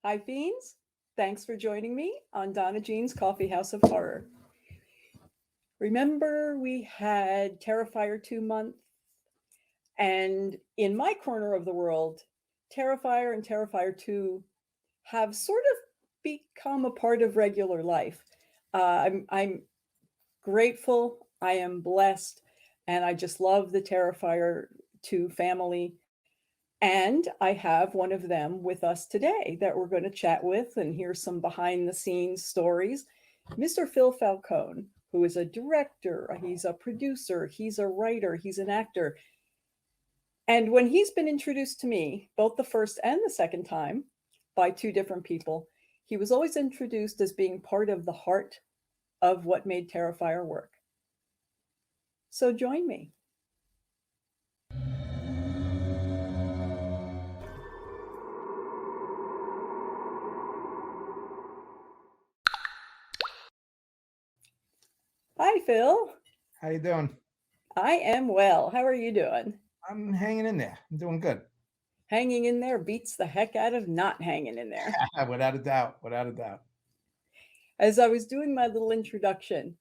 Hi, Fiends. Thanks for joining me on DonnaJean's Coffee House of Horror. Remember, we had Terrifier 2 month, and in my corner of the world, Terrifier and Terrifier 2 have sort of become a part of regular life. I'm grateful, I am blessed, and I just love the Terrifier 2 family. And I have one of them with us today that we're going to chat with and hear some behind the scenes stories. Mr. Phil Falcone, who is a director, he's a producer, he's a writer, he's an actor. And when he's been introduced to me, both the first and the second time, by two different people, he was always introduced as being part of the heart of what made Terrifier work. So join me. Hi, Phil. How you doing? I am well. How are you doing? I'm hanging in there. I'm doing good. Hanging in there beats the heck out of not hanging in there. Without a doubt. Without a doubt. As I was doing my little introduction,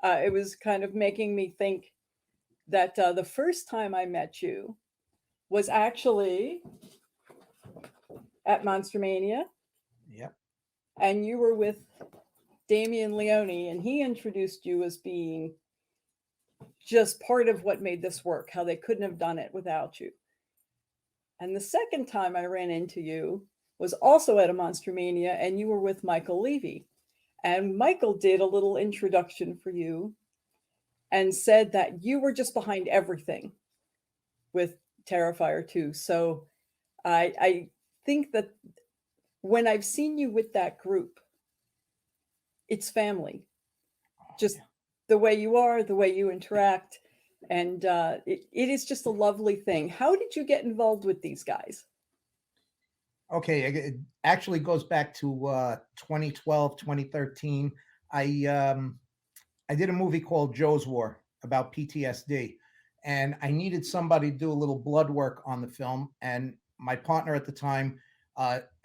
it was kind of making me think that the first time I met you was actually at Monster Mania, Yep. and you were with Damien Leone, and he introduced you as being just part of what made this work, how they couldn't have done it without you. And the second time I ran into you was also at a Monster Mania, and you were with Michael Levy. And Michael did a little introduction for you and said that you were just behind everything with Terrifier 2. So I think that when I've seen you with that group, it's family. Just the way you are, the way you interact. And it is just a lovely thing. How did you get involved with these guys? Okay. It actually goes back to 2012, 2013. I did a movie called Joe's War about PTSD, and I needed somebody to do a little blood work on the film. And my partner at the time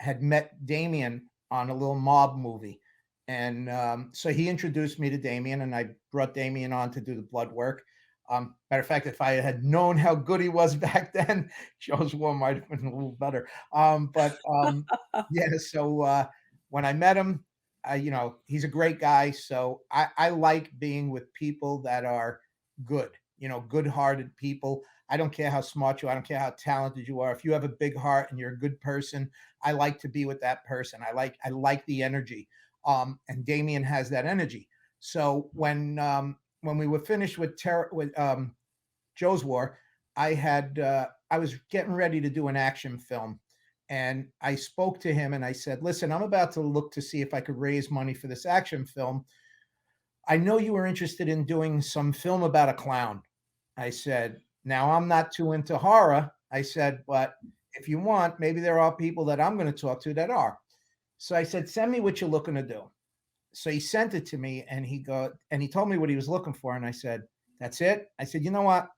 had met Damien on a little mob movie. And so he introduced me to Damien, and I brought Damien on to do the blood work. Matter of fact, if I had known how good he was back then, Joe's War might have been a little better. Yeah, so when I met him, he's a great guy. So I like being with people that are good, good-hearted people. I don't care how smart you are. I don't care how talented you are. If you have a big heart and you're a good person, I like to be with that person. I like the energy. And Damien has that energy. So when we were finished with Joe's War, I was getting ready to do an action film, and I spoke to him and I said, "Listen, I'm about to look to see if I could raise money for this action film. I know you were interested in doing some film about a clown." I said, "Now I'm not too into horror." I said, "But if you want, maybe there are people that I'm going to talk to that are." So I said, "Send me what you're looking to do." So he sent it to me, and he told me what he was looking for. And I said, "That's it?" I said, "You know what?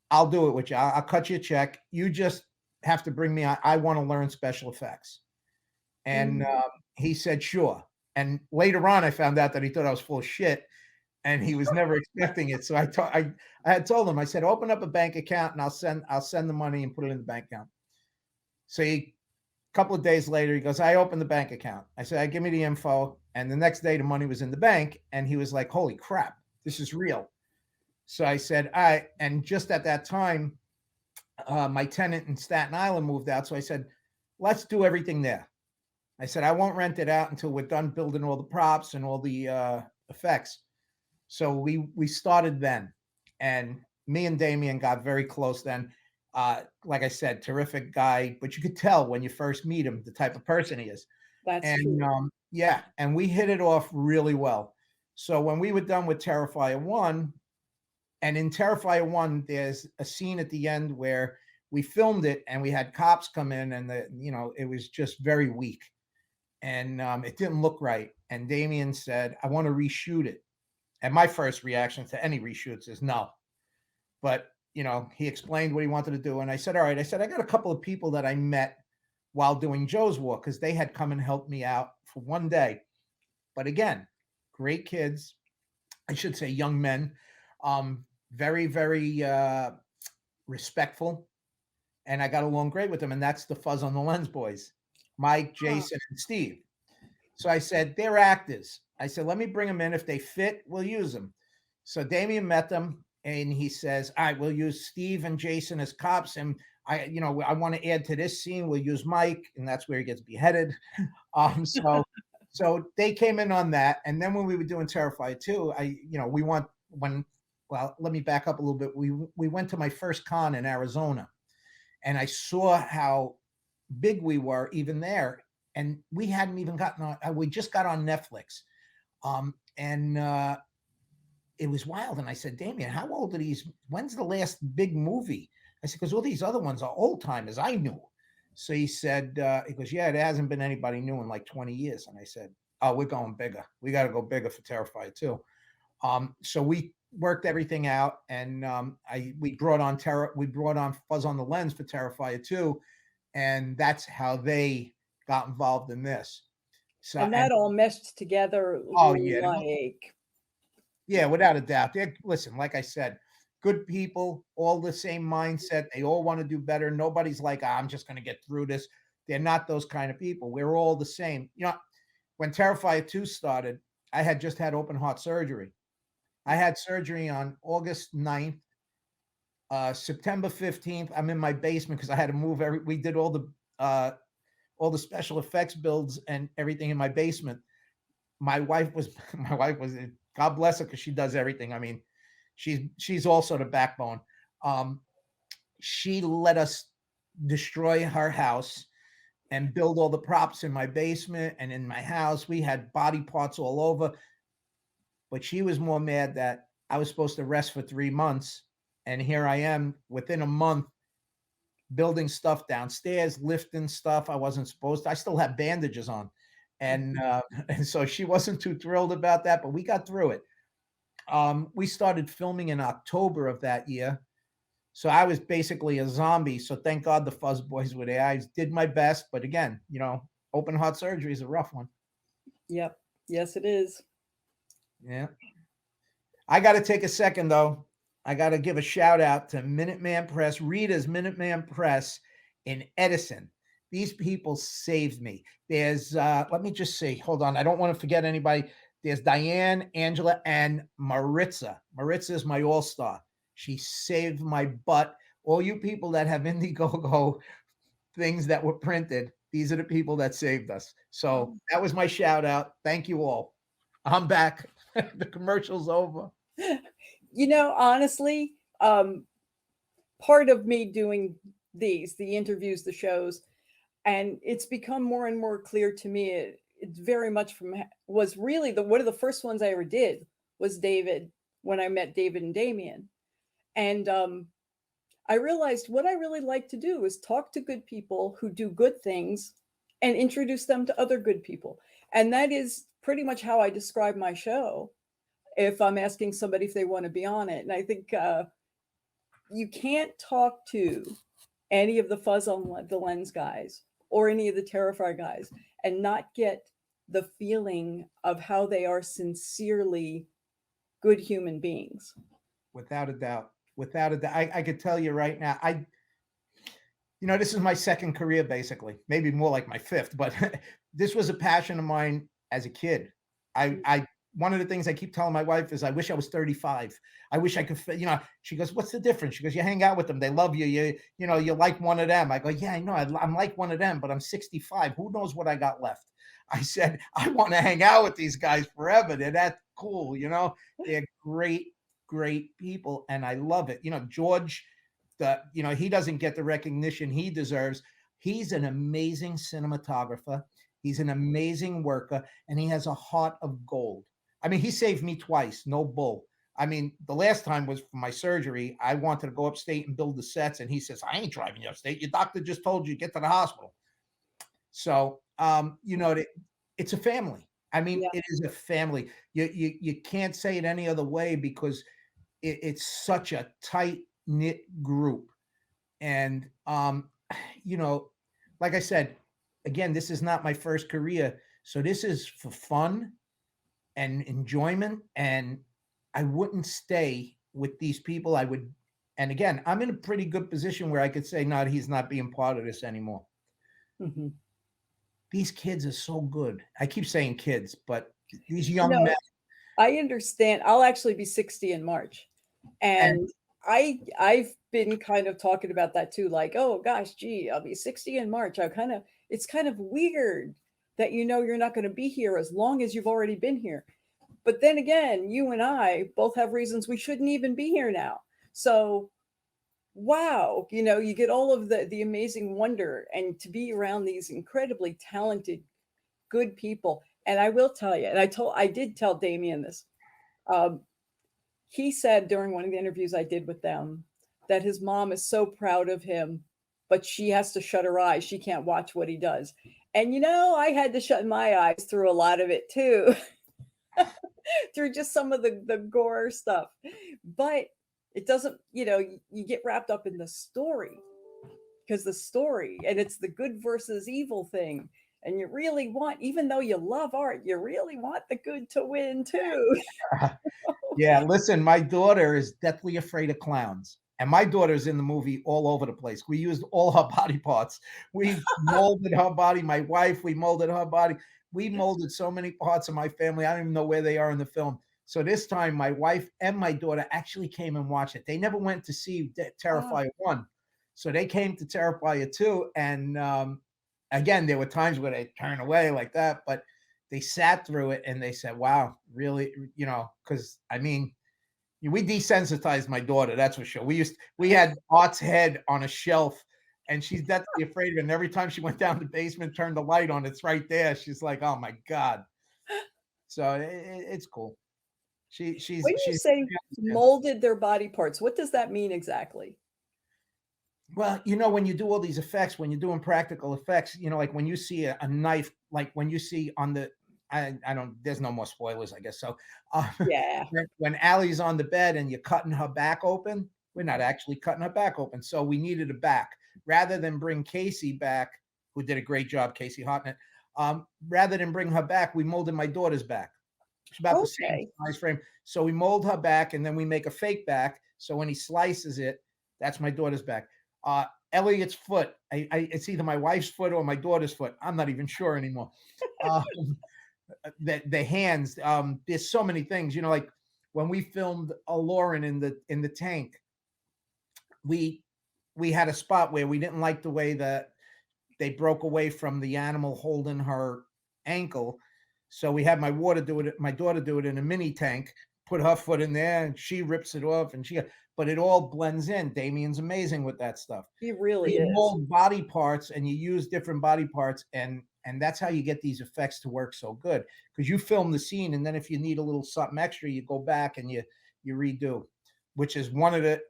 I'll do it with you. I'll cut you a check. You just have to bring me. I want to learn special effects." And he said, "Sure." And later on, I found out that he thought I was full of shit, and he was never expecting it. So I had told him, I said, "Open up a bank account, and I'll send the money and put it in the bank account." So a couple of days later, he goes, "I opened the bank account." I said, "Give me the info." And the next day, the money was in the bank, and he was like, "Holy crap, this is real." So I said, "All right." And just at that time, my tenant in Staten Island moved out. So I said, "Let's do everything there." I said, "I won't rent it out until we're done building all the props and all the effects." So we started then, and me and Damien got very close then. Like I said, terrific guy, but you could tell when you first meet him the type of person he is. That's And true. yeah, and we hit it off really well. So when we were done with Terrifier 1, and in Terrifier 1, there's a scene at the end where we filmed it and we had cops come in, and it was just very weak, and it didn't look right. And Damien said, "I want to reshoot it." And my first reaction to any reshoots is no. But he explained what he wanted to do, and I said, "All right." I said, "I got a couple of people that I met while doing Joe's War, because they had come and helped me out for one day. But again, great kids, I should say young men, very, very respectful. And I got along great with them. And that's the Fuzz on the Lens boys, Mike, Jason, and Steve. So I said, they're actors. I said, let me bring them in. If they fit, we'll use them. So Damien met them and he says, all right, we'll use Steve and Jason as cops. And I want to add to this scene. We'll use Mike. And that's where he gets beheaded. So they came in on that. And then when we were doing Terrifier 2, let me back up a little bit. We went to my first con in Arizona and I saw how big we were even there. And we hadn't even gotten on, we just got on Netflix. It was wild. And I said, Damien, how old are these? When's the last big movie? I said, because all these other ones are old timers. I knew. So he said, he goes, yeah, there hasn't been anybody new in like 20 years. And I said, oh, we're going bigger. We got to go bigger for Terrifier 2. So we worked everything out, and we brought on Fuzz on the Lens for Terrifier 2, and that's how they got involved in this. So and that all meshed together. Oh yeah, without a doubt. Listen, like I said, good people, all the same mindset. They all want to do better. Nobody's like, I'm just going to get through this. They're not those kind of people. We're all the same. When Terrifier 2 started, I had just had open heart surgery. I had surgery on August 9th. September 15th, I'm in my basement because I had to move we did all the special effects builds and everything in my basement. My wife was, God bless her, because she does everything. I mean, she's also the backbone. She let us destroy her house and build all the props in my basement and in my house. We had body parts all over. But she was more mad that I was supposed to rest for 3 months. And here I am within a month building stuff downstairs, lifting stuff I wasn't supposed to. I still have bandages on. And so she wasn't too thrilled about that, but we got through it. We started filming in October of that year. So I was basically a zombie. So thank God the Fuzz boys were there. I did my best. But again, open heart surgery is a rough one. Yep. Yes, it is. Yeah. I got to take a second, though. I got to give a shout out to Minuteman Press, Rita's Minuteman Press in Edison. These people saved me. There's, let me just see. Hold on. I don't want to forget anybody. There's Diane, Angela, and Maritza. Maritza is my all-star. She saved my butt. All you people that have Indiegogo things that were printed, these are the people that saved us. So that was my shout out. Thank you all. I'm back. The commercial's over. Honestly, part of me doing the interviews, the shows, and it's become more and more clear to me. It's very much was really one of the first ones I ever did was David, when I met David and Damien. And I realized what I really like to do is talk to good people who do good things and introduce them to other good people. And that is pretty much how I describe my show if I'm asking somebody if they want to be on it. And I think you can't talk to any of the Fuzz on the Lens guys or any of the Terrifier guys and not get the feeling of how they are sincerely good human beings. Without a doubt. Without a doubt. I could tell you right now, this is my second career, basically, maybe more like my fifth, but this was a passion of mine as a kid. One of the things I keep telling my wife is I wish I was 35. I wish I could, she goes, what's the difference? She goes, you hang out with them. They love you. You're like one of them. I go, yeah, I know. I'm like one of them, but I'm 65. Who knows what I got left? I said, I want to hang out with these guys forever. They're that cool. They're great, great people. And I love it. George, he doesn't get the recognition he deserves. He's an amazing cinematographer. He's an amazing worker, and he has a heart of gold. I mean, he saved me twice, no bull. I mean, the last time was for my surgery. I wanted to go upstate and build the sets, and he says, I ain't driving you upstate. Your doctor just told you, get to the hospital. So, it's a family. I mean, It is a family. You can't say it any other way because it's such a tight-knit group. And, like I said, again, this is not my first career. So this is for fun and enjoyment. And I wouldn't stay with these people. I would, and again, I'm in a pretty good position where I could say, no, he's not being part of this anymore. Mm-hmm. These kids are so good. I keep saying kids, but these young men. I understand. I'll actually be 60 in March. And I've been kind of talking about that too, like, oh gosh, gee, I'll be 60 in March. It's kind of weird that you're not going to be here as long as you've already been here. But then again, you and I both have reasons we shouldn't even be here now. So wow, you get all of the amazing wonder and to be around these incredibly talented, good people. And I will tell you, and I did tell Damien this. He said during one of the interviews I did with them that his mom is so proud of him, but she has to shut her eyes. She can't watch what he does. And I had to shut my eyes through a lot of it too, through just some of the gore stuff. But it doesn't, you get wrapped up in the story, because the story, and it's the good versus evil thing. And you really want, even though you love art, you really want the good to win too. Yeah, listen, my daughter is deathly afraid of clowns. And my daughter's in the movie all over the place. We used all her body parts. We molded her body. My wife, we molded her body. We molded so many parts of my family. I don't even know where they are in the film. So this time, my wife and my daughter actually came and watched it. They never went to see Terrifier 1. So they came to Terrifier 2. And again, there were times where they turned away like that. But they sat through it and they said, wow, really, because I mean, we desensitized my daughter, that's for sure. We had Art's head on a shelf and she's deathly afraid of it. And every time she went down the basement, turned the light on, it's right there. She's like, oh my God. So it's cool. When you say molded their body parts, what does that mean exactly? Well, when you do all these effects, when you're doing practical effects, like when you see a knife, like when you see on the, I don't, there's no more spoilers, I guess. So yeah, when Allie's on the bed and you're cutting her back open, we're not actually cutting her back open. So we needed a back rather than bring Casey back, who did a great job, Casey Hartnett. Rather than bring her back, we molded my daughter's back. It's about the same size frame. So we mold her back and then we make a fake back. So when he slices it, that's my daughter's back. Elliot's foot. It's either my wife's foot or my daughter's foot. I'm not even sure anymore. The hands. There's so many things. Like when we filmed Lauren in the tank, we had a spot where we didn't like the way that they broke away from the animal holding her ankle. So we had my daughter do it in a mini tank, put her foot in there and she rips it off but it all blends in. Damien's amazing with that stuff. He really is. You mold body parts and you use different body parts and that's how you get these effects to work so good, because you film the scene and then if you need a little something extra, you go back and you redo, which is one of the,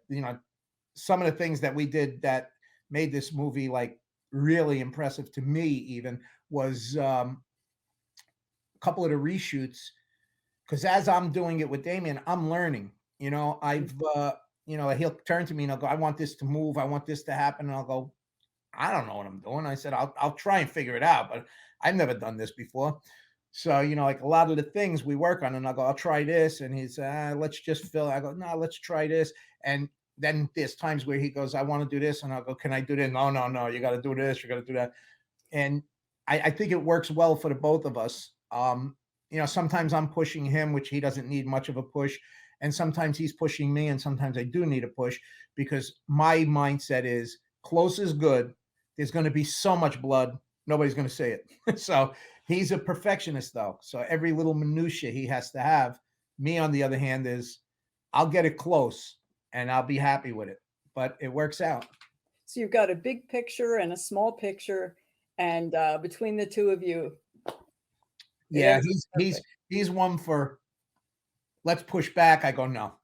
some of the things that we did that made this movie like really impressive to me even was a couple of the reshoots, because as I'm doing it with Damien, I'm learning. He'll turn to me and I'll go, I want this to move. I want this to happen. And I'll go, I don't know what I'm doing. I said, I'll try and figure it out, but I've never done this before. So, like a lot of the things we work on and I'll go, I'll try this. And he's, let's just fill. I go, no, let's try this. And then there's times where he goes, I want to do this. And I'll go, can I do this? No. You got to do this. You got to do that. And I think it works well for the both of us. Sometimes I'm pushing him, which he doesn't need much of a push. And sometimes he's pushing me. And sometimes I do need a push because my mindset is close is good. There's going to be so much blood. Nobody's going to see it. So he's a perfectionist though. So every little minutia he has to have. Me, on the other hand, is I'll get it close and I'll be happy with it, but it works out. So you've got a big picture and a small picture, and between the two of you. Yeah, he's one for let's push back. I go, no.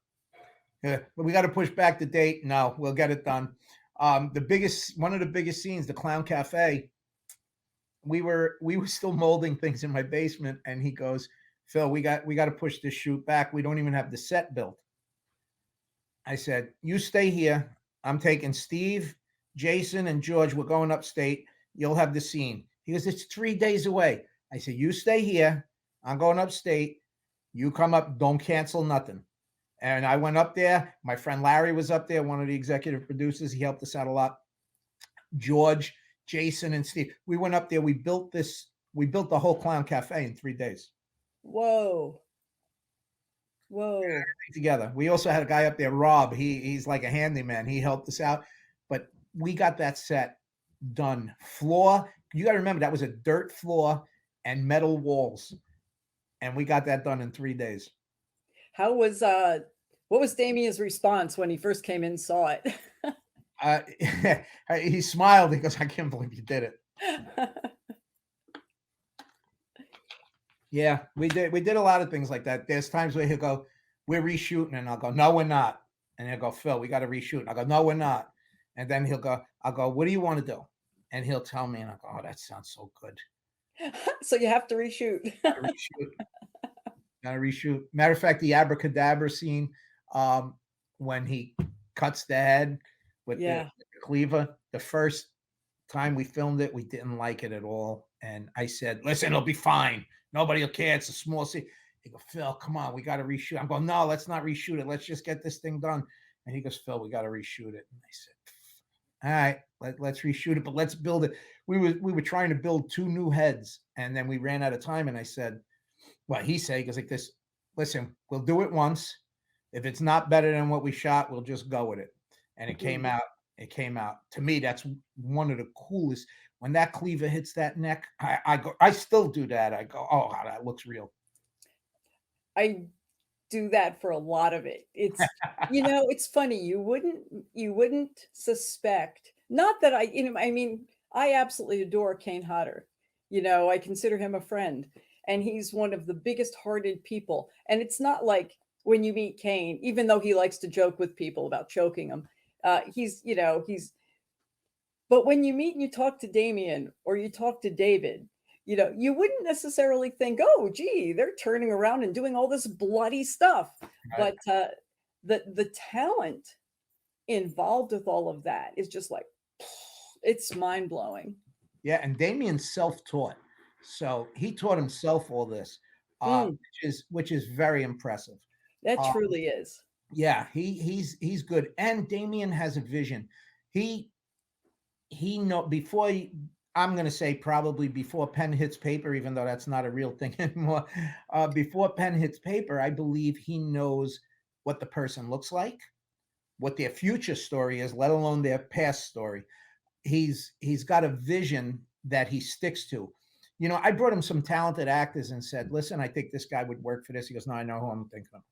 Yeah, we got to push back the date. No, we'll get it done. One of the biggest scenes, the Clown Cafe. We were still molding things in my basement, and he goes, Phil, we got to push this shoot back. We don't even have the set built. I said, you stay here. I'm taking Steve, Jason, and George. We're going upstate. you'll have the scene. He goes, it's 3 days away. I said, you stay here. I'm going upstate. You come up. Don't cancel nothing. And I went up there. My friend Larry was up there, one of the executive producers. He helped us out a lot. George, Jason, and Steve. We went up there. We built the whole Clown Cafe in 3 days. Whoa. Together. We also had a guy up there, Rob. He's like a handyman. He helped us out. But we got that set done. Floor, you got to remember, that was a dirt floor and metal walls. And we got that done in 3 days. How was what was Damien's response when he first came in and saw it? He smiled because I can't believe you did it. Yeah, we did a lot of things like that. There's times where he'll go, we're reshooting, and I'll go, no, we're not. And he'll go, Phil, we got to reshoot. And I'll go, no, we're not. And then I'll go, what do you want to do? And he'll tell me, and I'll go, oh, that sounds so good. So you have to reshoot. Gotta reshoot. Matter of fact, the abracadabra scene, when he cuts the head with the cleaver, the first time we filmed it, we didn't like it at all. And I said, listen, it'll be fine. Nobody will care. It's a small scene. He goes, Phil, come on, we got to reshoot. I'm going, no, let's not reshoot it. Let's just get this thing done. And he goes, Phil, we got to reshoot it. And I said, all right, let's reshoot it, but let's build it. We were trying to build 2 new heads, and then we ran out of time. And I said, well, he goes like this, listen, we'll do it once. If it's not better than what we shot, we'll just go with it. And it came out. It came out. To me, that's one of the coolest. When that cleaver hits that neck, I still do that. I go, oh, that looks real. I do that for a lot of it. It's, it's funny. You wouldn't suspect, not that I absolutely adore Kane Hodder. I consider him a friend, and he's one of the biggest hearted people. And it's not like when you meet Kane, even though he likes to joke with people about choking them, but when you meet and you talk to Damien or you talk to David, you wouldn't necessarily think, oh, gee, they're turning around and doing all this bloody stuff. Right. But the talent involved with all of that is just like, it's mind blowing. Yeah. And Damien's self-taught. So he taught himself all this, which is very impressive. That truly is. Yeah, he's good. And Damien has a vision. He I'm going to say probably before pen hits paper, even though that's not a real thing anymore. Before pen hits paper, I believe he knows what the person looks like, what their future story is, let alone their past story. He's got a vision that he sticks to. I brought him some talented actors and said, listen, I think this guy would work for this. He goes, no, I know who I'm thinking of.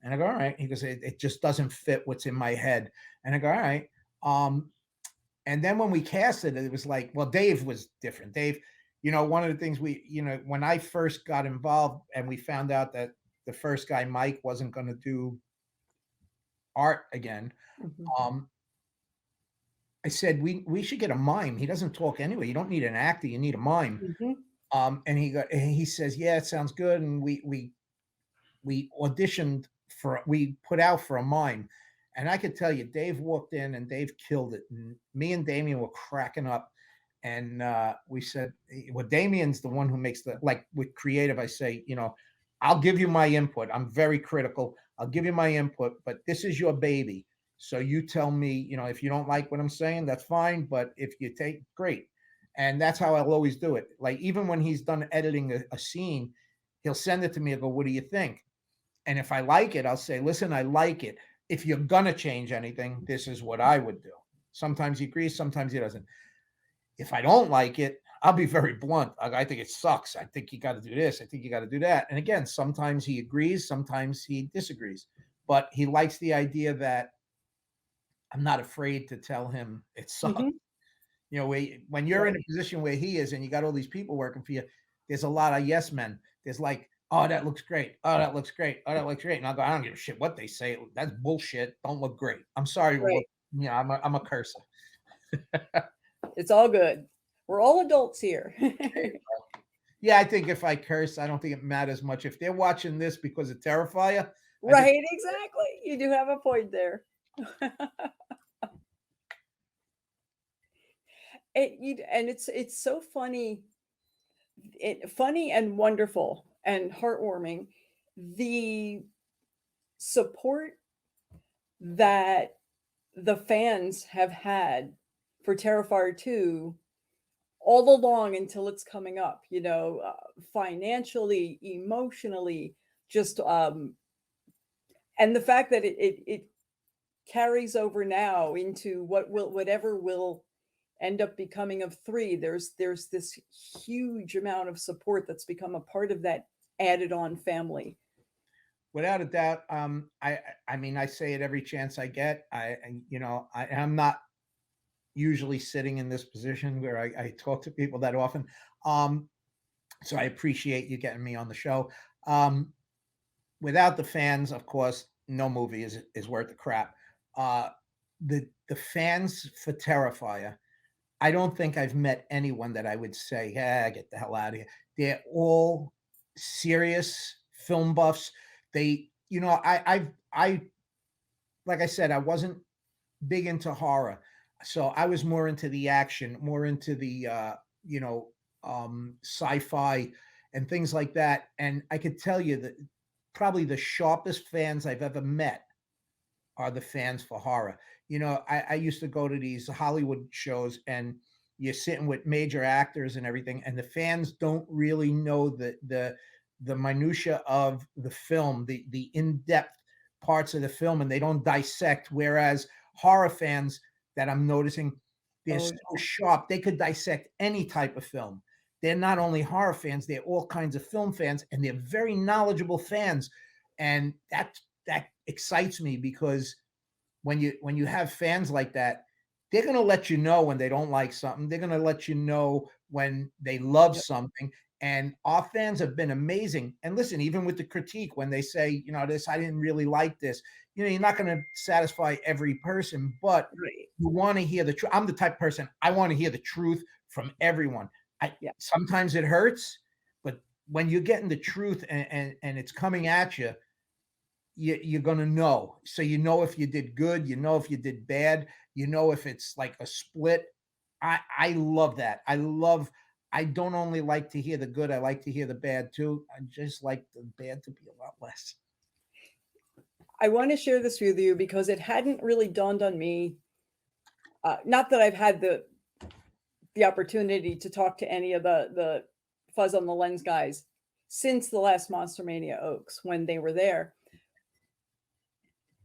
And I go, all right. He goes, it just doesn't fit what's in my head. And I go, all right. And then when we casted it, it was like, well, Dave was different. Dave, one of the things when I first got involved and we found out that the first guy, Mike, wasn't going to do art again, I said, we should get a mime. He doesn't talk anyway. You don't need an actor. You need a mime. And he says, yeah, it sounds good. And we auditioned we put out for a mime. And I could tell you, Dave walked in and Dave killed it. And me and Damien were cracking up. And we said, well, Damien's the one who makes with creative, I say, I'll give you my input. I'm very critical. I'll give you my input, but this is your baby. So you tell me, if you don't like what I'm saying, that's fine. But if you take, great. And that's how I'll always do it. Like, even when he's done editing a scene, he'll send it to me and go, what do you think? And if I like it, I'll say, listen, I like it. If you're going to change anything, this is what I would do. Sometimes he agrees, sometimes he doesn't. If I don't like it, I'll be very blunt. I think it sucks. I think you got to do this. I think you got to do that. And again, sometimes he agrees, sometimes he disagrees. But he likes the idea that I'm not afraid to tell him it sucks. When you're in a position where he is and you got all these people working for you, there's a lot of yes men. There's like, oh, that looks great. Oh, that looks great. Oh, that looks great. And I'll go, I don't give a shit what they say. That's bullshit. Don't look great. I'm sorry. Right. I'm a cursor. It's all good. We're all adults here. Yeah, I think if I curse, I don't think it matters much. If they're watching this because of Terrifier. Right, exactly. You do have a point there. and it's so funny, funny and wonderful and heartwarming, the support that the fans have had for Terrifier 2 all along until it's coming up, financially, emotionally, just and the fact that it carries over now into whatever will end up becoming of 3. There's this huge amount of support that's become a part of that added on family. Without a doubt. I mean, I say it every chance I get. I'm not usually sitting in this position where I talk to people that often. So I appreciate you getting me on the show. Without the fans, of course, no movie is worth the crap. The fans for Terrifier, I don't think I've met anyone that I would say, "Yeah, get the hell out of here." They're all serious film buffs. They, I like I said, I wasn't big into horror, so I was more into the action, more into the sci-fi and things like that. And I could tell you that probably the sharpest fans I've ever met are the fans for horror. I used to go to these Hollywood shows, and you're sitting with major actors and everything, and the fans don't really know the minutia of the film, the in-depth parts of the film, and they don't dissect. Whereas horror fans that I'm noticing, they're so sharp, they could dissect any type of film. They're not only horror fans, they're all kinds of film fans, and they're very knowledgeable fans. And that excites me, because when you have fans like that, they're going to let you know when they don't like something. They're going to let you know when they love something. And our fans have been amazing. And listen, even with the critique, when they say, this, I didn't really like this, you're not going to satisfy every person, but you want to hear the truth. I'm the type of person, I want to hear the truth from everyone. Sometimes it hurts, but when you're getting the truth and it's coming at you, you're going to know. So if you did good, if you did bad, if it's like a split. I love that. I don't only like to hear the good, I like to hear the bad too. I just like the bad to be a lot less. I want to share this with you because it hadn't really dawned on me. Not that I've had the opportunity to talk to any of the Fuzz on the Lens guys since the last Monster Mania Oaks when they were there.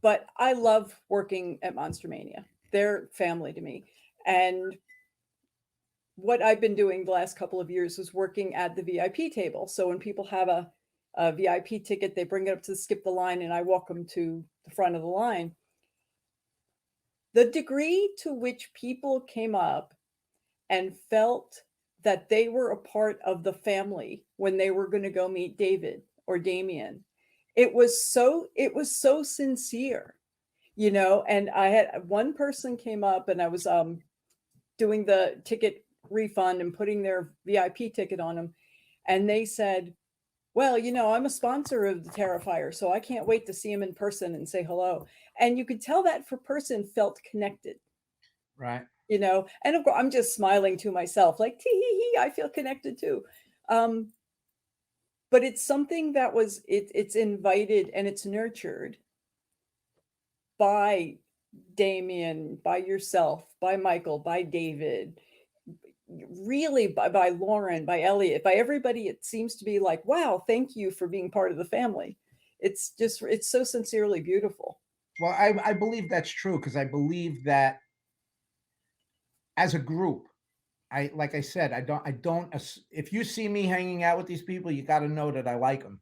But I love working at Monster Mania. They're family to me. And what I've been doing the last couple of years is working at the VIP table. So when people have a VIP ticket, they bring it up to skip the line, and I walk them to the front of the line. The degree to which people came up and felt that they were a part of the family when they were going to go meet David or Damien, it was so sincere, and I had one person came up, and I was doing the ticket refund and putting their VIP ticket on them, and they said, "Well, I'm a sponsor of the Terrifier, so I can't wait to see him in person and say hello." And you could tell that person felt connected. Right. And of course I'm just smiling to myself like, tee hee hee, I feel connected too. But it's something that it's invited and it's nurtured by Damien, by yourself, by Michael, by David, really by Lauren, by Elliot, by everybody. It seems to be like, wow, thank you for being part of the family. It's so sincerely beautiful. Well, I believe that's true, because I believe that as a group, like I said, I don't. If you see me hanging out with these people, you got to know that I like them.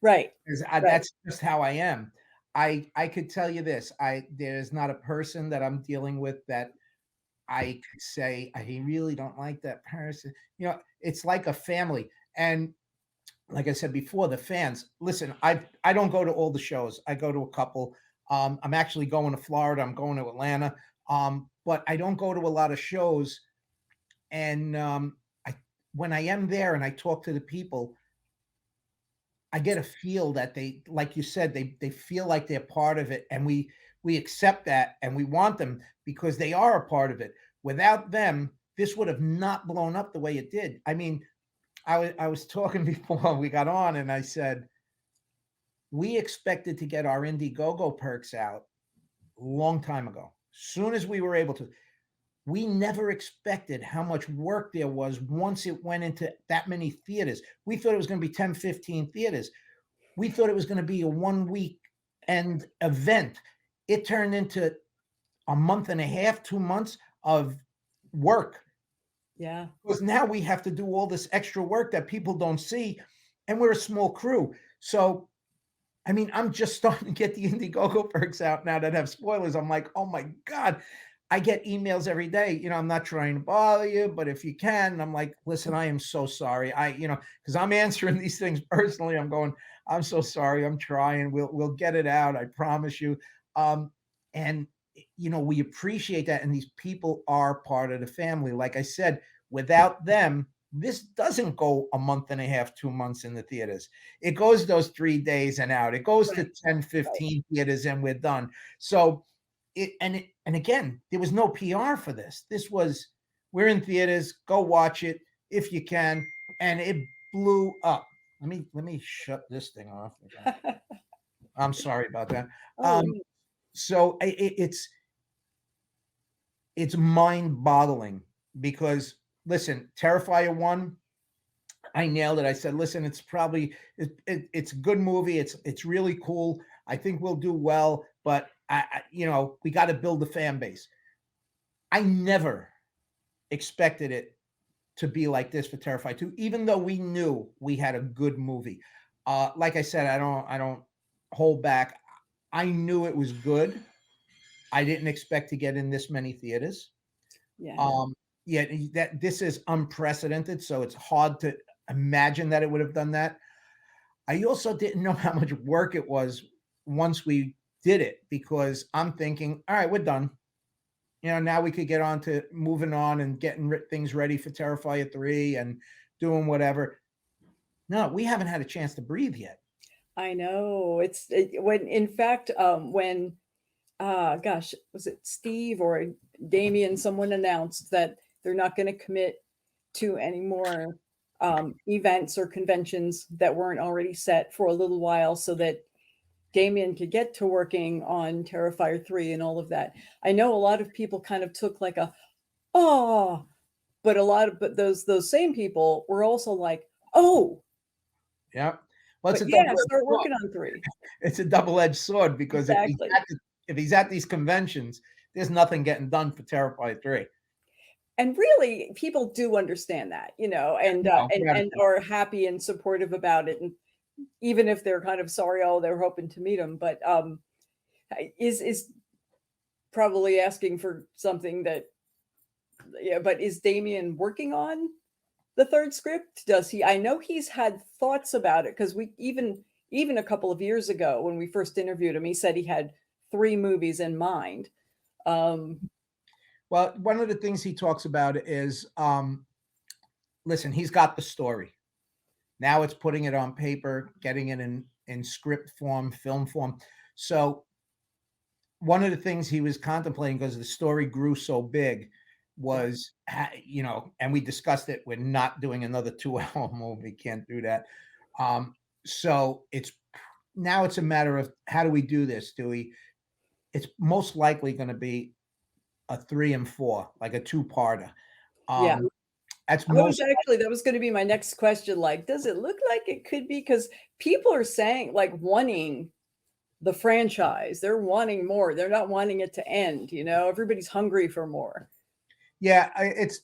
Right. That's just how I am. I could tell you this: there's not a person that I'm dealing with that I could say I really don't like that person. It's like a family. And like I said before, the fans. Listen, I don't go to all the shows. I go to a couple. I'm actually going to Florida. I'm going to Atlanta. But I don't go to a lot of shows. And when I am there and I talk to the people, I get a feel that they, like you said, they feel like they're part of it, and we accept that, and we want them because they are a part of it. Without them, this would have not blown up the way it did. I mean, I was talking before we got on, and I said, we expected to get our Indiegogo perks out a long time ago. Soon as we were able to, we never expected how much work there was once it went into that many theaters. We thought it was going to be 10, 15 theaters. We thought it was going to be a 1 week end event. It turned into a month and a half, 2 months of work. Yeah. Because now we have to do all this extra work that people don't see, and we're a small crew. So, I mean, I'm just starting to get the Indiegogo perks out now that have spoilers. I'm like, oh my God. I get emails every day. You know, I'm not trying to bother you, but if you can, and I'm like, listen, I am so sorry. Because I'm answering these things personally. I'm going, I'm so sorry. I'm trying. We'll get it out. I promise you. And we appreciate that. And these people are part of the family. Like I said, without them, this doesn't go a month and a half, 2 months in the theaters. It goes those 3 days and out. It goes to 10, 15 theaters and we're done. So and again, there was no PR for this. This was, we're in theaters, go watch it if you can. And it blew up. Let me shut this thing off. I'm sorry about that. So it's mind-boggling because, listen, Terrifier 1, I nailed it. I said, listen, it's probably it's a good movie. It's really cool. I think we'll do well, but we got to build a fan base. I never expected it to be like this for Terrifier 2, even though we knew we had a good movie. Like I said, I don't hold back. I knew it was good. I didn't expect to get in this many theaters. Yeah. That this is unprecedented, so it's hard to imagine that it would have done that. I also didn't know how much work it was once we did it, because I'm thinking, all right, we're done. Now we could get on to moving on and getting things ready for Terrifier 3 and doing whatever. No, we haven't had a chance to breathe yet. I know. When gosh, was it Steve or Damien? Someone announced that they're not going to commit to any more events or conventions that weren't already set for a little while, so that Damien could get to working on Terrifier 3 and all of that. I know a lot of people kind of took like but those same people were also like, oh, yeah. Well, it's start working on 3. It's a double-edged sword, because exactly. if he's at these conventions, there's nothing getting done for Terrifier 3. And really, people do understand that, and are happy and supportive about it. And even if they're kind of sorry, they're hoping to meet him, but is probably asking for something that, but is Damien working on the 3rd script? Does he? I know he's had thoughts about it, because we even a couple of years ago when we first interviewed him, he said he had 3 movies in mind. Well, one of the things he talks about is, listen, he's got the story. Now it's putting it on paper, getting it in script form, film form. So one of the things he was contemplating, because the story grew so big, was, and we discussed it, we're not doing another 2-hour movie. Can't do that. So it's a matter of, how do we do this? It's most likely going to be a 3 and 4, like a 2-parter. That was going to be my next question. Like, does it look like it could be? Because people are saying, like, wanting the franchise. They're wanting more. They're not wanting it to end. Everybody's hungry for more. Yeah, it's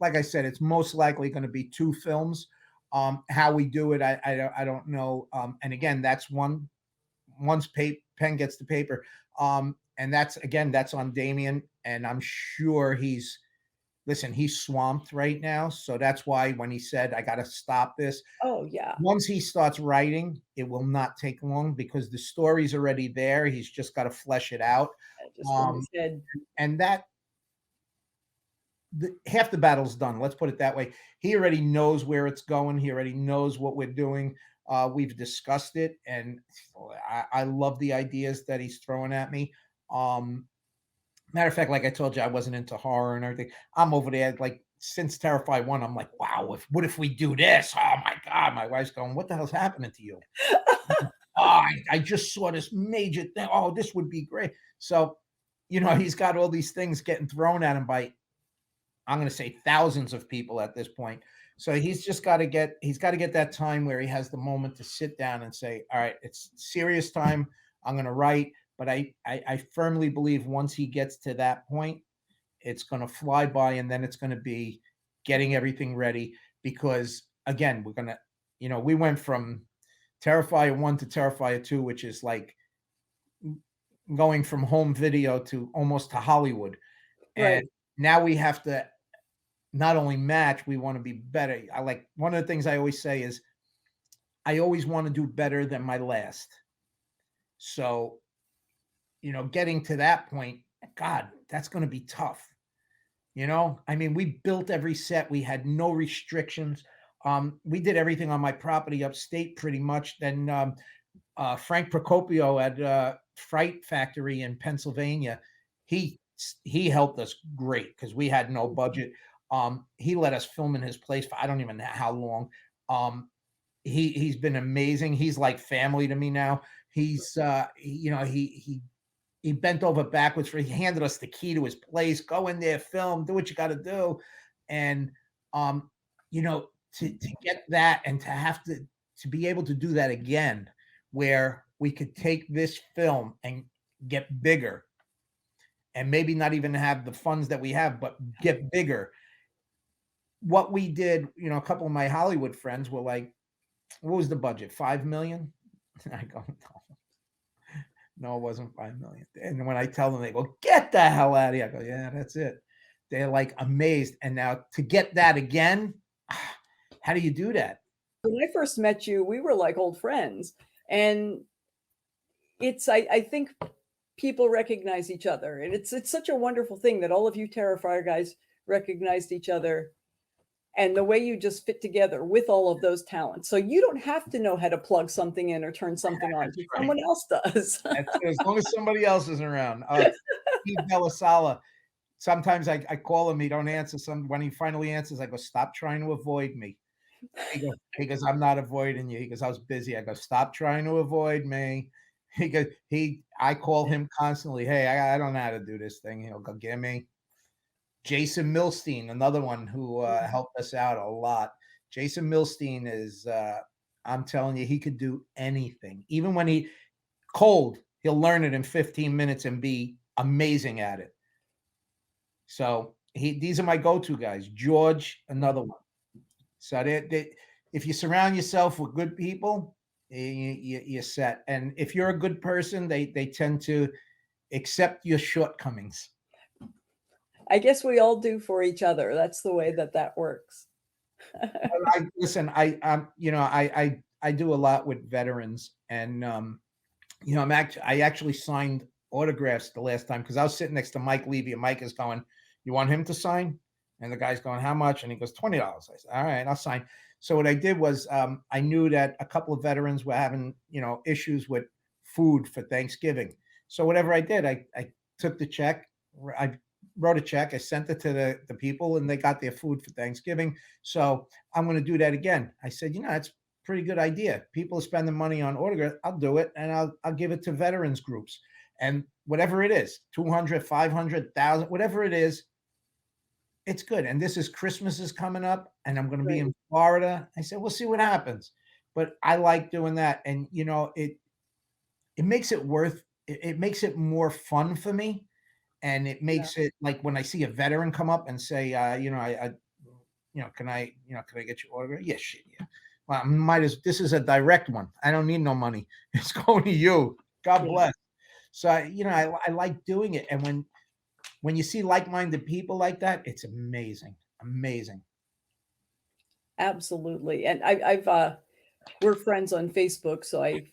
like I said, it's most likely going to be 2 films. How we do it, I don't know. And again, that's once pen gets to paper. And that's on Damien, and I'm sure he's swamped right now. So that's why when he said, I got to stop this. Oh, yeah. Once he starts writing, it will not take long, because the story's already there. He's just got to flesh it out. And that, half the battle's done. Let's put it that way. He already knows where it's going. He already knows what we're doing. We've discussed it, and I love the ideas that he's throwing at me. Matter of fact, like I told you, I wasn't into horror and everything. I'm over there, like since Terrifier 1, I'm like, wow, what if we do this? Oh my God. My wife's going, what the hell's happening to you? Oh, I just saw this major thing. Oh, this would be great. So, he's got all these things getting thrown at him by, I'm going to say, thousands of people at this point. So he's got to get that time where he has the moment to sit down and say, all right, it's serious time. I'm going to write. But I firmly believe once he gets to that point, it's going to fly by, and then it's going to be getting everything ready. Because again, we're going to, we went from Terrifier 1 to Terrifier 2, which is like going from home video to almost to Hollywood. And Right. now we have to not only match, we want to be better. One of the things I always say is I always want to do better than my last. So, getting to that point, God, that's going to be tough. I mean, we built every set. We had no restrictions. We did everything on my property upstate pretty much. Then Frank Procopio at Fright Factory in Pennsylvania, he helped us great because we had no budget. He let us film in his place for I don't even know how long. He's been amazing. He's like family to me now. He's he bent over backwards he handed us the key to his place. Go in there, film, do what you got to do. And to get that and to have to be able to do that again, where we could take this film and get bigger and maybe not even have the funds that we have, but get bigger. What we did, a couple of my Hollywood friends were like, what was the budget? 5 million? I go, no, it wasn't 5 million. And when I tell them, they go, get the hell out of here. I go, yeah, that's it. They're like amazed. And now to get that again, how do you do that? When I first met you, we were like old friends. And I think people recognize each other. And it's such a wonderful thing that all of you Terrifier guys recognized each other, and the way you just fit together with all of those talents. So you don't have to know how to plug something in or turn something on. Right. Someone else does. As long as somebody else isn't around. Steve Bellasala, sometimes I call him, he don't answer. When he finally answers, I go, stop trying to avoid me. He goes, I'm not avoiding you. He goes, I was busy. I go, stop trying to avoid me. He goes, I call him constantly. Hey, I don't know how to do this thing. He'll go, get me. Jason Milstein, another one who helped us out a lot. Jason Milstein is, I'm telling you, he could do anything. Even when he'll learn it in 15 minutes and be amazing at it. So these are my go-to guys. George, another one. So if you surround yourself with good people, you're set. And if you're a good person, they tend to accept your shortcomings. I guess we all do for each other. That's the way that works. I do a lot with veterans, and I actually signed autographs the last time because I was sitting next to Mike Levy, and Mike is going, "You want him to sign?" And the guy's going, "How much?" And he goes, $20. I said, "All right, I'll sign." So what I did was, I knew that a couple of veterans were having, issues with food for Thanksgiving. So whatever I did, I took the check, I wrote a check, I sent it to the people, and they got their food for Thanksgiving. So I'm going to do that again. I said, that's a pretty good idea. People are spending money on autograph. I'll do it, and I'll give it to veterans groups. And whatever it is, 200, 500, 1,000, whatever it is, it's good. And Christmas is coming up, and I'm going to be in Florida. I said, we'll see what happens. But I like doing that. And, it makes it it makes it more fun for me. And it makes it like when I see a veteran come up and say, can I get your autograph? Yeah, shit, yeah. Well, this is a direct one. I don't need no money. It's going to you. God bless. So, I like doing it. And when you see like-minded people like that, it's amazing. Amazing. Absolutely. And we're friends on Facebook, so I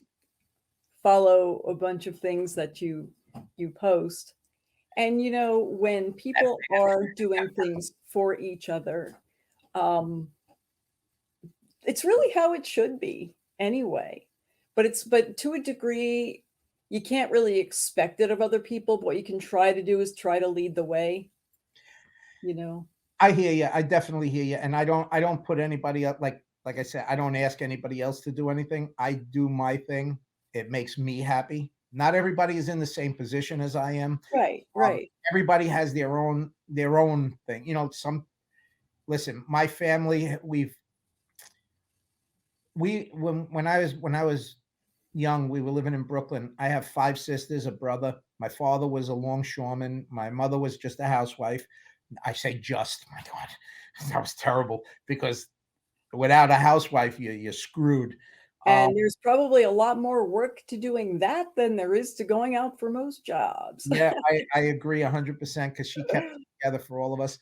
follow a bunch of things that you post. And when people are doing things for each other, it's really how it should be anyway. But to a degree, you can't really expect it of other people, but what you can try to do is try to lead the way, you know. I hear you. I definitely hear you. And I don't put anybody up like I said, I don't ask anybody else to do anything. I do my thing. It makes me happy. Not everybody is in the same position as I am. Right, right. Everybody has their own thing. You know, listen, my family, when I was young, we were living in Brooklyn. I have 5 sisters, a brother. My father was a longshoreman. My mother was just a housewife. I say just, my God, that was terrible because without a housewife, you're screwed. And there's probably a lot more work to doing that than there is to going out for most jobs. Yeah, I agree 100% because she kept it together for all of us.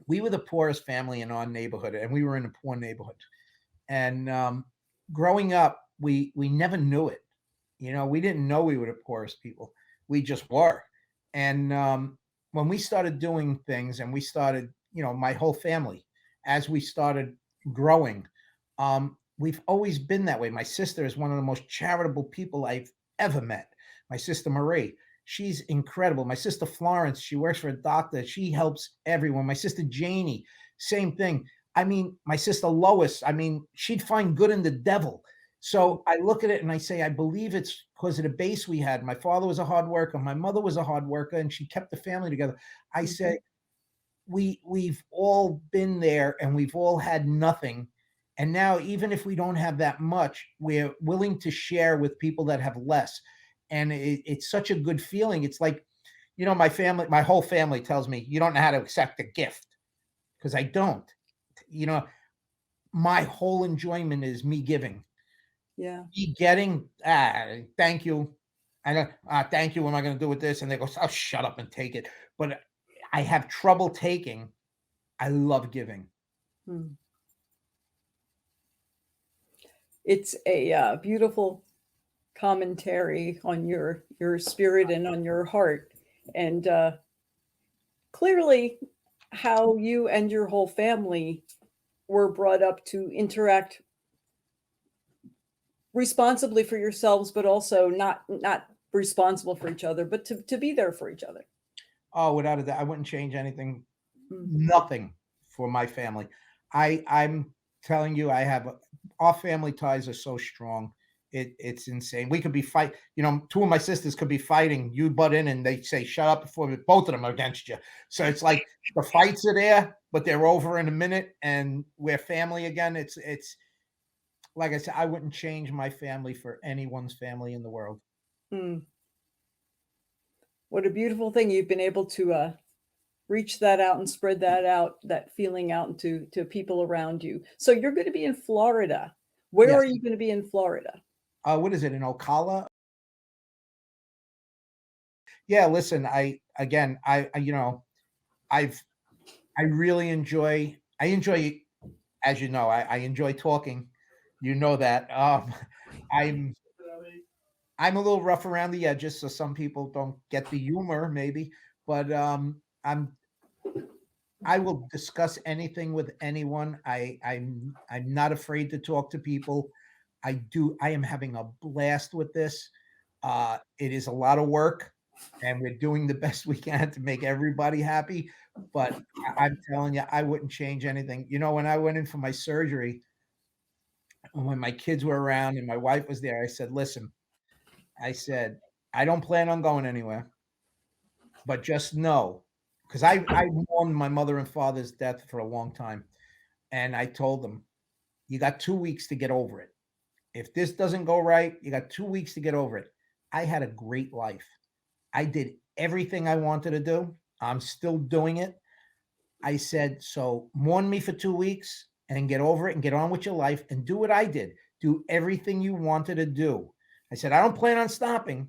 We were the poorest family in our neighborhood, and we were in a poor neighborhood. And growing up, we never knew it. You know, we didn't know we were the poorest people. We just were. And when we started doing things, and we started, you know, my whole family, as we started growing, we've always been that way. My sister is one of the most charitable people I've ever met. My sister Marie, she's incredible. My sister Florence, she works for a doctor. She helps everyone. My sister Janie, same thing. I mean, my sister Lois, I mean, she'd find good in the devil. So I look at it and I say, I believe it's because of the base we had. My father was a hard worker. My mother was a hard worker, and she kept the family together. I say, we've all been there, and we've all had nothing. And now, even if we don't have that much, we're willing to share with people that have less. And it's such a good feeling. It's like, you know, my whole family tells me, you don't know how to accept a gift, because I don't. You know, my whole enjoyment is me giving. Yeah. Me getting, thank you. I don't, thank you. What am I going to do with this? And they go, oh, shut up and take it. But I have trouble taking. I love giving. It's a beautiful commentary on your spirit and on your heart, and clearly how you and your whole family were brought up to interact responsibly for yourselves, but also not responsible for each other, but to be there for each other. Oh, without a doubt, I wouldn't change anything, nothing for my family. I'm telling you, our family ties are so strong. It's insane. We could be you know, 2 of my sisters could be fighting. You butt in and they say, shut up before both of them are against you. So it's like the fights are there, but they're over in a minute and we're family again. It's like I said, I wouldn't change my family for anyone's family in the world. What a beautiful thing. You've been able to reach that out and spread that out, that feeling out into people around you. So you're going to be in Florida. Where Yes. are you going to be in Florida? What is it, in Ocala? Yeah, listen, you know, I really enjoy, as you know, I enjoy talking. You know that. I'm a little rough around the edges, so some people don't get the humor, maybe, but I will discuss anything with anyone. I'm not afraid to talk to people. I am having a blast with this. It is a lot of work, and we're doing the best we can to make everybody happy. But I'm telling you, I wouldn't change anything. You know, when I went in for my surgery, when my kids were around and my wife was there, I said, listen, I said, I don't plan on going anywhere, but just know, because I mourned my mother and father's death for a long time. And I told them, you got 2 weeks to get over it. If this doesn't go right, you got 2 weeks to get over it. I had a great life. I did everything I wanted to do. I'm still doing it. I said, so mourn me for 2 weeks and get over it and get on with your life and do what I did. Do everything you wanted to do. I said, I don't plan on stopping.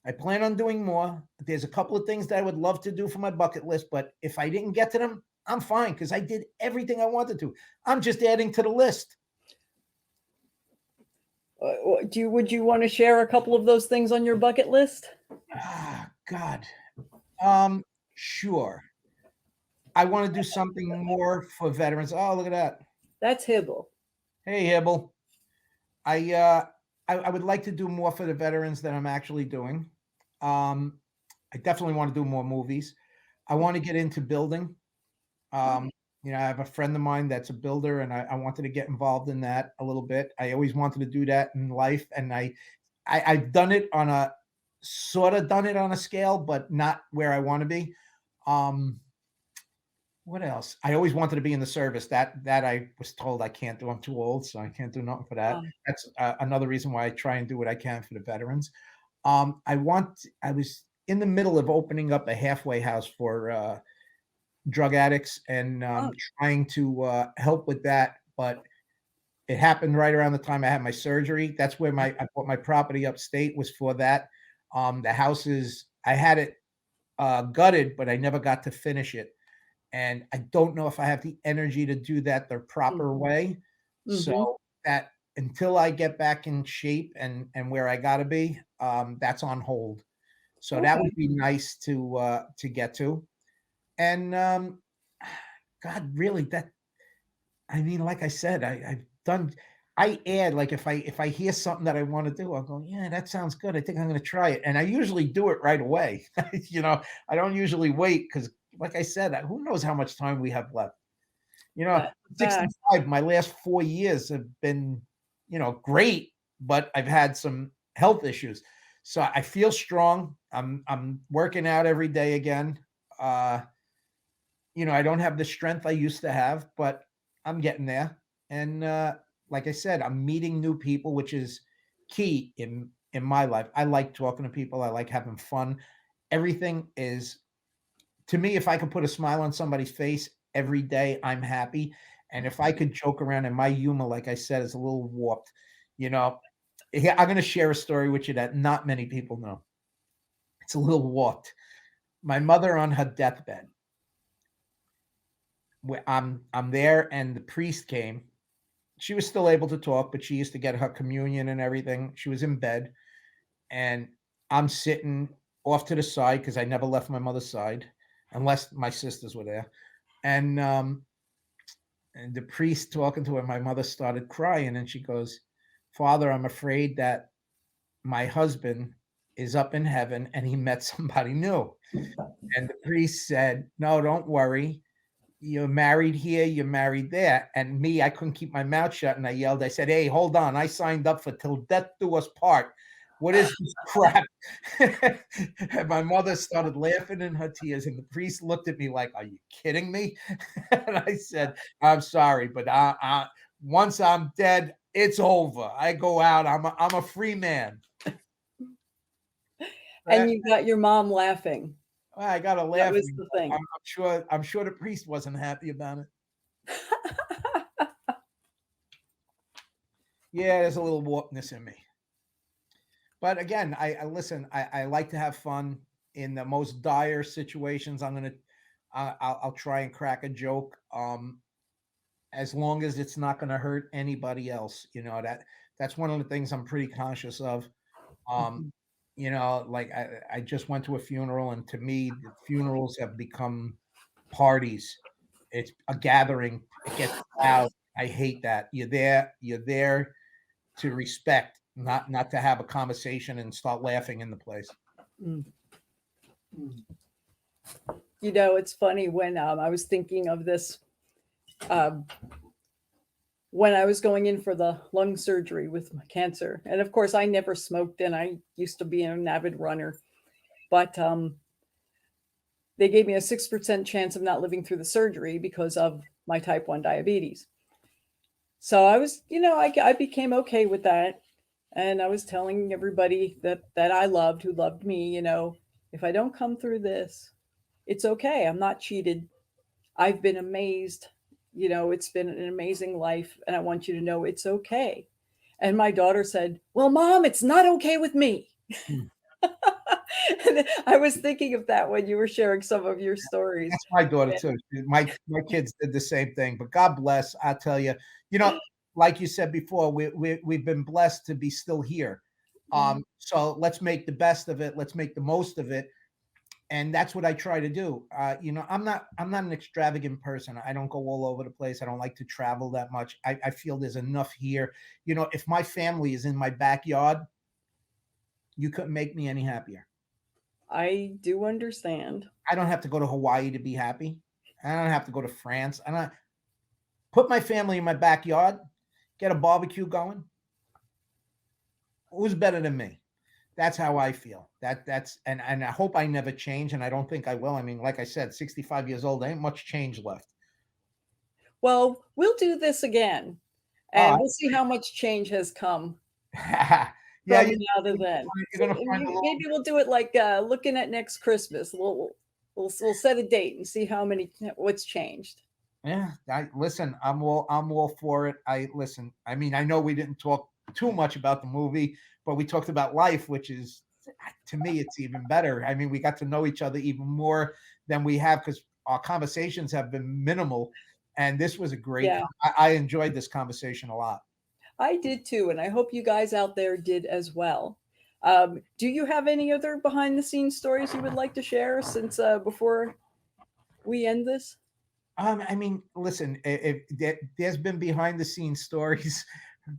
I plan on doing more. There's a couple of things that I would love to do for my bucket list, but if I didn't get to them, I'm fine because I did everything I wanted to. I'm just adding to the list. Would you want to share a couple of those things on your bucket list? God. Sure. I want to do something more for veterans. Oh, look at that. That's Hibble. Hey, Hibble. I I would like to do more for the veterans than I'm actually doing. I definitely want to do more movies. I want to get into building. I have a friend of mine that's a builder, and I wanted to get involved in that a little bit. I always wanted to do that in life, and I've done it on a scale, but not where I want to be. What else? I always wanted to be in the service. That I was told I can't do. I'm too old, so I can't do nothing for that. That's another reason why I try and do what I can for the veterans. I was in the middle of opening up a halfway house for drug addicts and trying to help with that, but it happened right around the time I had my surgery. That's where I bought my property upstate, was for that. The houses, I had it gutted, but I never got to finish it. And I don't know if I have the energy to do that the proper way. So that until I get back in shape and where I got to be, that's on hold. So that would be nice to get to. And God, really, like I said, I add, like, if I hear something that I want to do, I'll go, yeah, that sounds good. I think I'm going to try it. And I usually do it right away. I don't usually wait, because like I said, who knows how much time we have left. 65, my last 4 years have been, great, but I've had some health issues. So I feel strong. I'm working out every day again. I don't have the strength I used to have, but I'm getting there. And like I said, I'm meeting new people, which is key in my life. I like talking to people. I like having fun. Everything is, to me, if I could put a smile on somebody's face every day, I'm happy. And if I could joke around, and my humor, like I said, is a little warped, I'm going to share a story with you that not many people know. It's a little warped. My mother on her deathbed, I'm there, and the priest came. She was still able to talk, but she used to get her communion and everything. She was in bed, and I'm sitting off to the side because I never left my mother's side unless my sisters were there. And the priest talking to her, my mother started crying, and she goes, "Father, I'm afraid that my husband is up in heaven and he met somebody new." And the priest said, "No, don't worry. You're married here, you're married there." And me, I couldn't keep my mouth shut, and I yelled. I said, "Hey, hold on. I signed up for till death do us part. What is this crap?" And my mother started laughing in her tears, and the priest looked at me like, "Are you kidding me?" And I said, "I'm sorry, but once I'm dead, it's over. I go out. I'm a free man." And you got your mom laughing. I got to laugh. That was the thing. I'm sure the priest wasn't happy about it. Yeah, there's a little warpness in me. But again, I listen. I like to have fun in the most dire situations. I'll try and crack a joke, as long as it's not going to hurt anybody else. That's one of the things I'm pretty conscious of. Like I just went to a funeral, and to me, the funerals have become parties. It's a gathering. It gets loud. I hate that. You're there to respect, not to have a conversation and start laughing in the place. It's funny, when I was thinking of this, when I was going in for the lung surgery with my cancer. And of course, I never smoked, and I used to be an avid runner. But they gave me a 6% chance of not living through the surgery because of my type 1 diabetes. So I was, I became okay with that. And I was telling everybody that I loved, who loved me, if I don't come through this, it's okay. I'm not cheated. I've been amazed. It's been an amazing life, and I want you to know it's okay. And my daughter said, "Well, Mom, it's not okay with me." And I was thinking of that when you were sharing some of your stories. That's my daughter too. My kids did the same thing. But God bless. I tell you, like you said before, we've been blessed to be still here. So let's make the best of it. Let's make the most of it. and that's what I try to do. I'm not an extravagant person. I don't go all over the place. I don't like to travel that much. I feel there's enough here. If my family is in my backyard, you couldn't make me any happier. I do understand. I don't have to go to Hawaii to be happy. I don't have to go to France. I don't put my family in my backyard, get a barbecue going. Who's better than me? That's how I feel. And I hope I never change, and I don't think I will. I mean, like I said, 65 years old, ain't much change left. Well, we'll do this again, and we'll see how much change has come. Yeah, from now to then. You're gonna find Maybe we'll do it like looking at next Christmas. We'll set a date and see what's changed. Yeah, listen. I'm all for it. I mean, I know we didn't talk too much about the movie, but we talked about life, which is, to me, it's even better. I mean, we got to know each other even more than we have, because our conversations have been minimal, and this was a great. Yeah. I enjoyed this conversation a lot. I did too, and I hope you guys out there did as well. Do you have any other behind the scenes stories you would like to share since before we end this? I mean, listen, there's been behind the scenes stories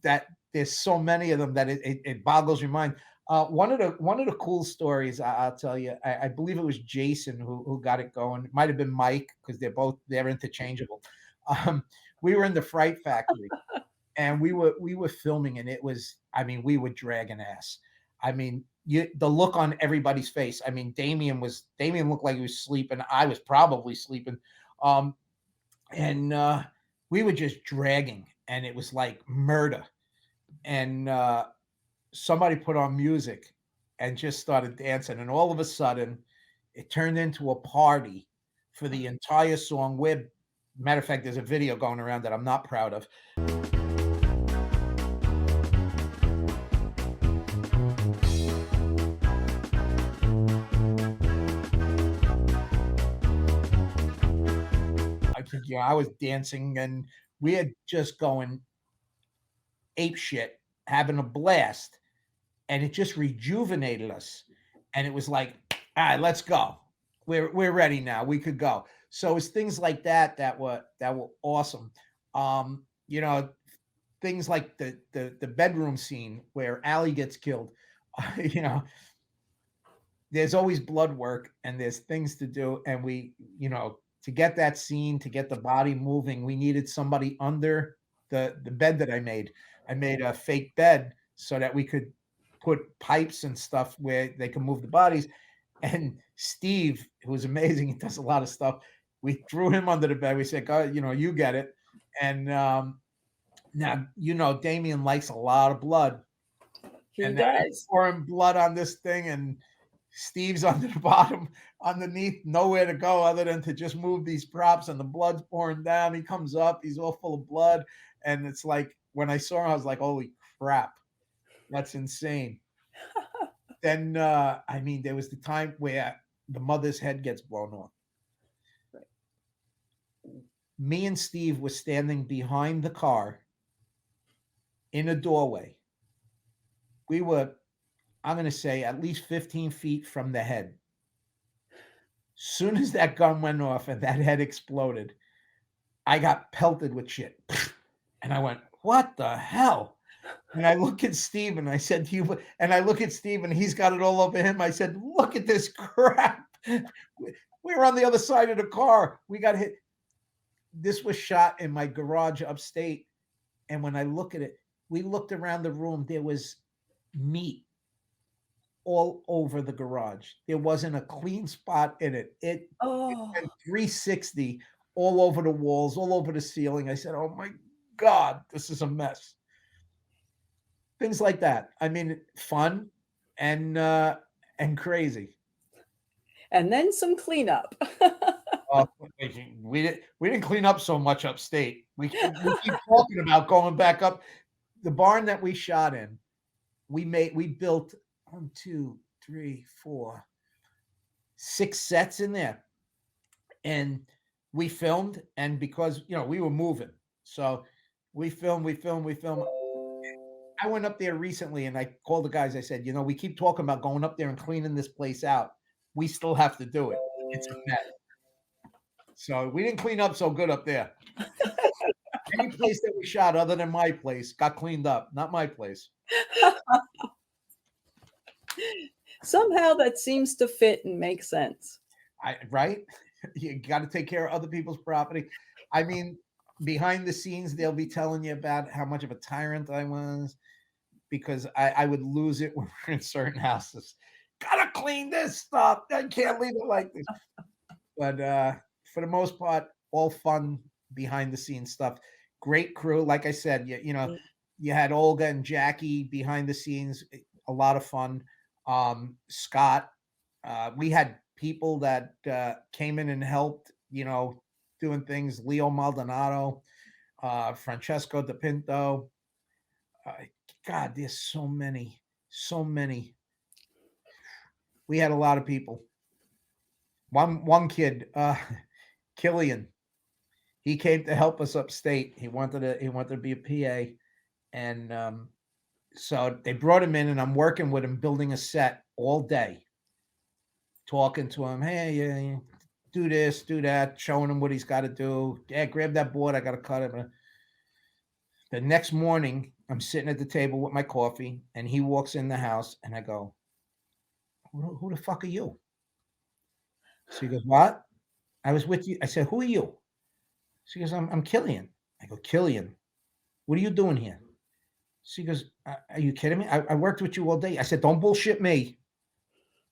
that there's so many of them that it boggles your mind. One of the cool stories I'll tell you, I believe it was Jason who got it going. It might have been Mike, because they're interchangeable. We were in the Fright Factory, and we were filming, and it was, I mean, we were dragging ass. I mean, the look on everybody's face. I mean, Damien looked like he was sleeping. I was probably sleeping. And we were just dragging, and it was like murder. And somebody put on music and just started dancing, and all of a sudden it turned into a party for the entire song. Matter of fact, there's a video going around that I'm not proud of. I was dancing, and we had just going ape shit, having a blast, and it just rejuvenated us. And it was like, all right, let's go. We're ready now. We could go. So it's things like that were awesome. Things like the bedroom scene where Allie gets killed. There's always blood work, and there's things to do, and we, to get that scene, to get the body moving, we needed somebody under the bed that I made. I made a fake bed so that we could put pipes and stuff where they can move the bodies. And Steve, who's amazing, he does a lot of stuff. We threw him under the bed. We said, God, you get it. And now, Damien likes a lot of blood. He does. Pouring blood on this thing, and Steve's under the bottom, underneath, nowhere to go other than to just move these props, and the blood's pouring down. He comes up, he's all full of blood. And it's like, when I saw him, I was like, holy crap, that's insane. Then, there was the time where the mother's head gets blown off. Right. Me and Steve were standing behind the car in a doorway. We were, I'm going to say, at least 15 feet from the head. Soon as that gun went off and that head exploded, I got pelted with shit. And I went, what the hell? And I look at Steve, and I said to you, and I look at Steve, and he's got it all over him. I said, look at this crap. We're on the other side of the car. We got hit. This was shot in my garage upstate. And when I look at it, we looked around the room. There was meat all over the garage. There wasn't a clean spot in it. It went 360 all over the walls, all over the ceiling. I said, oh my God, this is a mess. Things like that. I mean, fun and crazy. And then some cleanup. We didn't clean up so much upstate. We keep talking about going back up. The barn that we shot in, we built 1, 2, 3, 4, 6 sets in there. And we filmed, and because, we were moving. So we filmed. I went up there recently, and I called the guys. I said, we keep talking about going up there and cleaning this place out. we still have to do it. It's a mess. So we didn't clean up so good up there. Any place that we shot other than my place got cleaned up, not my place. Somehow that seems to fit and make sense. Right? You got to take care of other people's property. I mean, behind the scenes, they'll be telling you about how much of a tyrant I was because I would lose it when we're in certain houses. Gotta clean this stuff. I can't leave it like this. But for the most part, all fun behind the scenes stuff. Great crew. Like I said, you know, you had Olga and Jackie behind the scenes. A lot of fun. Scott. We had people that came in and helped, you know, doing things. Leo Maldonado, Francesco De Pinto. God, there's so many. We had a lot of people. One kid, Killian, he came to help us upstate. He wanted to be a PA, and so they brought him in, and I'm working with him, building a set all day, talking to him. Hey, yeah, do this, do that, showing him what he's got to do. Yeah, grab that board. I got to cut it. The next morning, I'm sitting at the table with my coffee, and he walks in the house, and I go, "Who the fuck are you?" So he goes, "What?" I was with you. I said, "Who are you?" She goes, I'm Killian. I go, "Killian, what are you doing here?" She goes, "Are you kidding me? I worked with you all day." I said, "Don't bullshit me."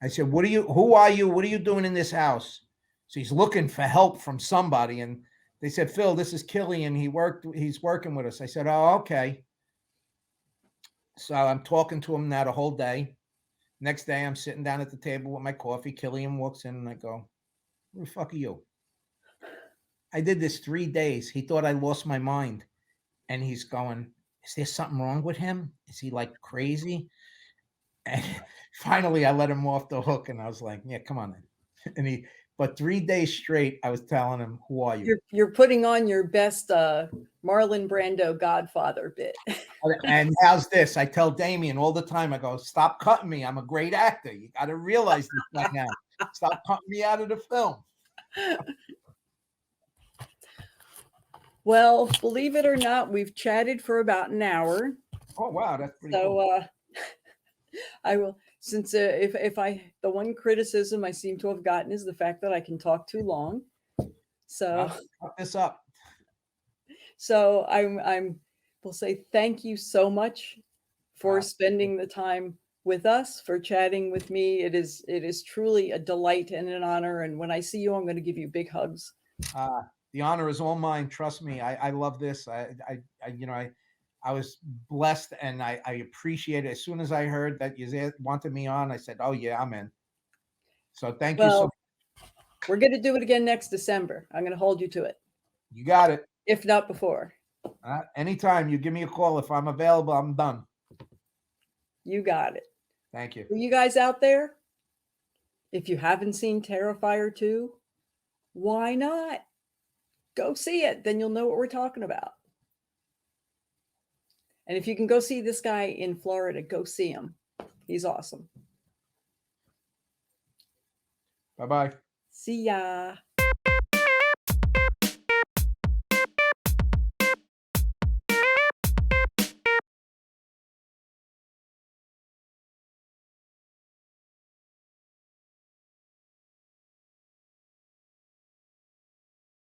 I said, who are you? What are you doing in this house? So he's looking for help from somebody. And they said, "Phil, this is Killian. He's working with us." I said, "Oh, okay." So I'm talking to him now the whole day. Next day, I'm sitting down at the table with my coffee. Killian walks in and I go, "Who the fuck are you?" I did this 3 days. He thought I lost my mind. And he's going, "Is there something wrong with him? Is he like crazy?" And finally, I let him off the hook. And I was like, "Yeah, come on then." But 3 days straight, I was telling him, "Who are you?" You're putting on your best Marlon Brando Godfather bit. And how's this? I tell Damien all the time, I go, "Stop cutting me. I'm a great actor. You got to realize this by now. Stop cutting me out of the film." Well, believe it or not, we've chatted for about an hour. Oh, wow. That's pretty cool. So I will, since if the one criticism I seem to have gotten is the fact that I can talk too long. So cut this up. So will say thank you so much for spending the time with us, for chatting with me. It is truly a delight and an honor. And when I see you, I'm going to give you big hugs. The honor is all mine. Trust me. I love this. I was blessed and I appreciate it. As soon as I heard that you wanted me on, I said, "Oh yeah, I'm in." So thank you so much. We're going to do it again next December. I'm going to hold you to it. You got it. If not before. Anytime you give me a call. If I'm available, I'm done. You got it. Thank you. For you guys out there, if you haven't seen Terrifier 2, why not? Go see it. Then you'll know what we're talking about. And if you can go see this guy in Florida, go see him. He's awesome. Bye-bye. See ya.